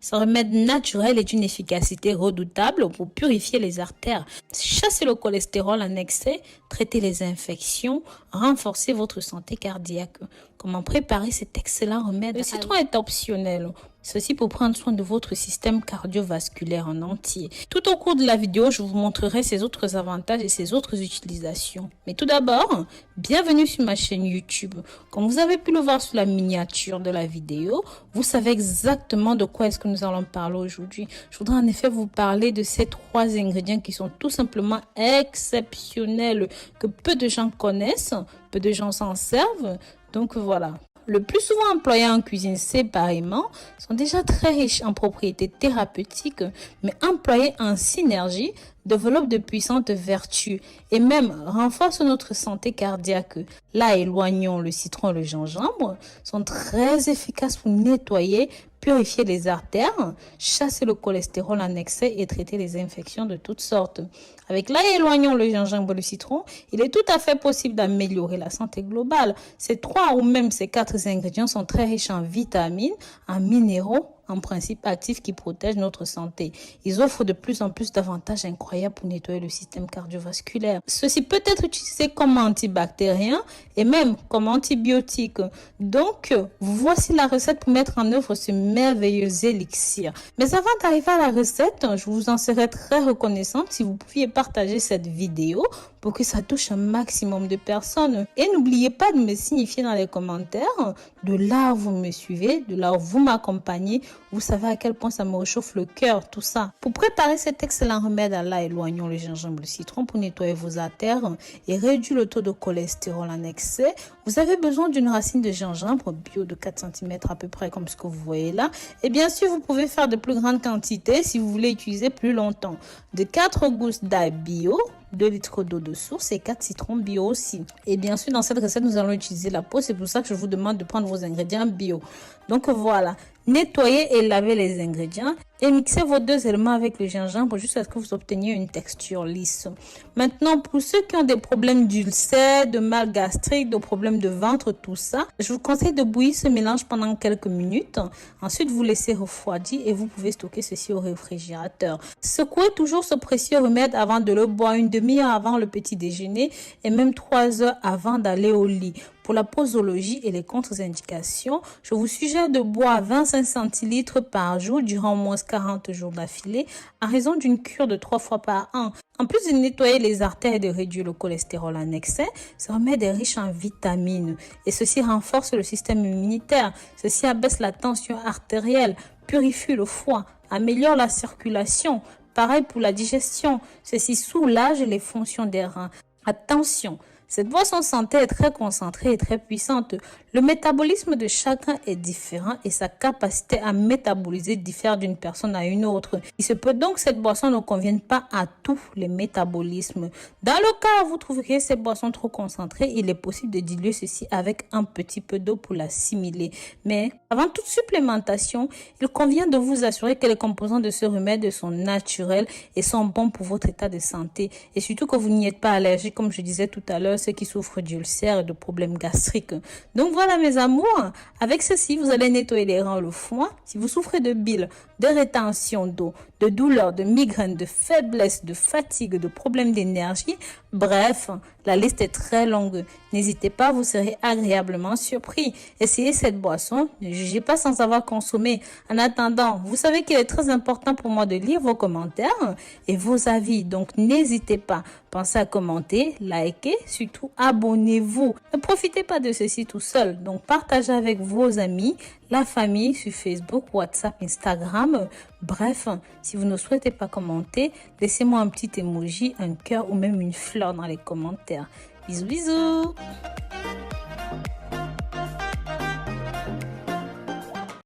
Ce remède naturel est d'une efficacité redoutable pour purifier les artères, chasser le cholestérol en excès, traiter les infections, renforcer votre santé cardiaque. Comment préparer cet excellent remède? Le citron est optionnel. Ceci pour prendre soin de votre système cardiovasculaire en entier. Tout au cours de la vidéo, je vous montrerai ses autres avantages et ses autres utilisations. Mais tout d'abord, bienvenue sur ma chaîne YouTube. Comme vous avez pu le voir sur la miniature de la vidéo, vous savez exactement de quoi est-ce que nous allons parler aujourd'hui. Je voudrais en effet vous parler de ces 3 ingrédients qui sont tout simplement exceptionnels, que peu de gens connaissent, peu de gens s'en servent. Donc voilà. Le plus souvent employés en cuisine séparément, sont déjà très riches en propriétés thérapeutiques, mais employés en synergie, développent de puissantes vertus et même renforcent notre santé cardiaque. Là, éloignons le citron et le gingembre, sont très efficaces pour nettoyer, purifier les artères, chasser le cholestérol en excès et traiter les infections de toutes sortes. Avec là, éloignons le gingembre et le citron, il est tout à fait possible d'améliorer la santé globale. Ces 3 ou même ces 4 ingrédients sont très riches en vitamines, en minéraux, en principe actifs qui protègent notre santé. Ils offrent de plus en plus d'avantages incroyables pour nettoyer le système cardiovasculaire. Ceci peut être utilisé comme antibactérien et même comme antibiotique. Donc, voici la recette pour mettre en œuvre ce merveilleux élixir. Mais avant d'arriver à la recette, je vous en serais très reconnaissante si vous pouviez partager cette vidéo pour que ça touche un maximum de personnes. Et n'oubliez pas de me signifier dans les commentaires de là où vous me suivez, de là où vous m'accompagnez. Vous savez à quel point ça me réchauffe le cœur, tout ça. Pour préparer cet excellent remède, là, éloignons le gingembre et le citron pour nettoyer vos artères et réduire le taux de cholestérol en excès. Vous avez besoin d'une racine de gingembre bio de 4 cm à peu près comme ce que vous voyez là. Et bien sûr, vous pouvez faire de plus grandes quantités si vous voulez utiliser plus longtemps. De 4 gousses d'ail bio, 2 litres d'eau de source et 4 citrons bio aussi. Et bien sûr, dans cette recette, nous allons utiliser la peau. C'est pour ça que je vous demande de prendre vos ingrédients bio. Donc voilà, nettoyez et lavez les ingrédients et mixez vos 2 éléments avec le gingembre jusqu'à ce que vous obteniez une texture lisse. Maintenant, pour ceux qui ont des problèmes d'ulcères, de mal gastrique, de problèmes de ventre, tout ça, je vous conseille de bouillir ce mélange pendant quelques minutes. Ensuite, vous laissez refroidir et vous pouvez stocker ceci au réfrigérateur. Secouez toujours ce précieux remède avant de le boire, une demi-heure avant le petit déjeuner et même 3 heures avant d'aller au lit. Pour la posologie et les contre-indications, je vous suggère de boire 25 centilitres par jour durant au moins 40 jours d'affilée à raison d'une cure de 3 fois par an. En plus de nettoyer les artères et de réduire le cholestérol en excès, ce remède est riche en vitamines et ceci renforce le système immunitaire. Ceci abaisse la tension artérielle, purifie le foie, améliore la circulation. Pareil pour la digestion, ceci soulage les fonctions des reins. Attention! Cette boisson santé est très concentrée et très puissante. Le métabolisme de chacun est différent et sa capacité à métaboliser diffère d'une personne à une autre. Il se peut donc que cette boisson ne convienne pas à tous les métabolismes. Dans le cas où vous trouveriez ces boissons trop concentrées, il est possible de diluer ceci avec un petit peu d'eau pour l'assimiler. Mais avant toute supplémentation, il convient de vous assurer que les composants de ce remède sont naturels et sont bons pour votre état de santé. Et surtout que vous n'y êtes pas allergique, comme je disais tout à l'heure, ceux qui souffrent d'ulcères et de problèmes gastriques. Donc voilà mes amours, avec ceci vous allez nettoyer les reins et le foie. Si vous souffrez de bile, de rétention d'eau, de douleurs, de migraines, de faiblesse, de fatigue, de problèmes d'énergie, bref, la liste est très longue. N'hésitez pas, vous serez agréablement surpris. Essayez cette boisson, ne jugez pas sans avoir consommé. En attendant, vous savez qu'il est très important pour moi de lire vos commentaires et vos avis, donc n'hésitez pas. Pensez à commenter, liker, surtout abonnez-vous. Ne profitez pas de ceci tout seul, donc partagez avec vos amis, la famille sur Facebook, WhatsApp, Instagram. Bref, si vous ne souhaitez pas commenter, laissez-moi un petit emoji, un cœur ou même une fleur dans les commentaires. Bisous, bisous!